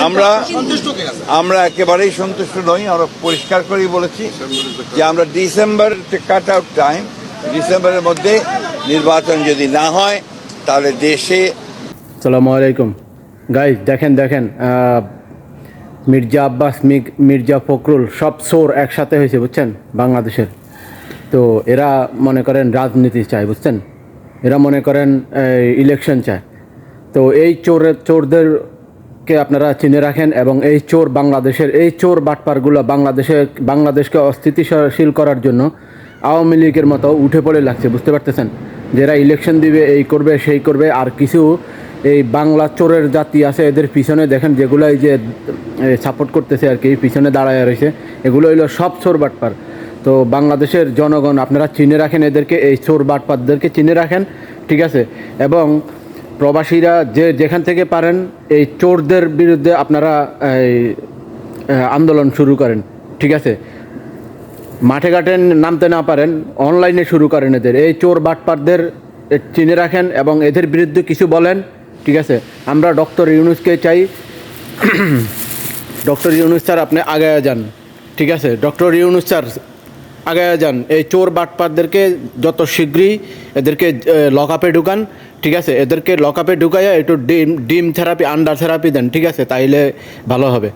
আমরা আমরা একেবারেই সন্তুষ্ট নই। আমরা পরিষ্কার করেই বলেছি যে আমরা ডিসেম্বর কাট আউট টাইম, ডিসেম্বরের মধ্যে নির্বাচন যদি না হয় তাহলে দেশে। আসসালামু আলাইকুম গাইজ, দেখেন মির্জা আব্বাস, মির্জা ফখরুল সব চোর একসাথে হয়েছে বুঝছেন বাংলাদেশের। তো এরা মনে করেন রাজনীতি চায় বুঝছেন, এরা মনে করেন ইলেকশন চায়। তো এই চোরদেরকে আপনারা চিনে রাখেন, এবং এই চোর বাংলাদেশের এই চোর বাটপারগুলো বাংলাদেশকে অস্থিতিশীল করার জন্য আওয়ামী লীগের মতো উঠে পড়ে লাগছে, বুঝতে পারতেছেন। যারা ইলেকশন দিবে, এই করবে সেই করবে, আর কিছু এই বাংলা চোরের জাতি আছে এদের পিছনে দেখেন, যেগুলো এই যে সাপোর্ট করতেছে আর কি, পিছনে দাঁড়ায় রয়েছে, এগুলো হইলো সব চোর বাটপার। তো বাংলাদেশের জনগণ আপনারা চিনে রাখেন এদেরকে, এই চোর বাটপারদেরকে চিনে রাখেন, ঠিক আছে। এবং প্রবাসীরা যেখান থেকে পারেন এই চোরদের বিরুদ্ধে আপনারা আন্দোলন শুরু করেন, ঠিক আছে। মাঠে ঘাটে নামতে না পারেন, অনলাইনে শুরু করেন। এদের এই চোর বাটপারদের চিনে রাখেন এবং এদের বিরুদ্ধে কিছু বলেন, ঠিক আছে। আমরা ডক্টর ইউনূসকে চাই, ডক্টর ইউনূস স্যার আপনি আগায়া যান, ঠিক আছে। ডক্টর ইউনূস স্যার আগায়া যান, এই চোর বাটপারদেরকে যত শীঘ্রই এদেরকে লকআপে ঢুকান, ঠিক আছে। এদেরকে লকআপে ঢুকাইয়া একটু ডিম থেরাপি, আন্ডার থেরাপি দেন, ঠিক আছে, তাইলে ভালো হবে।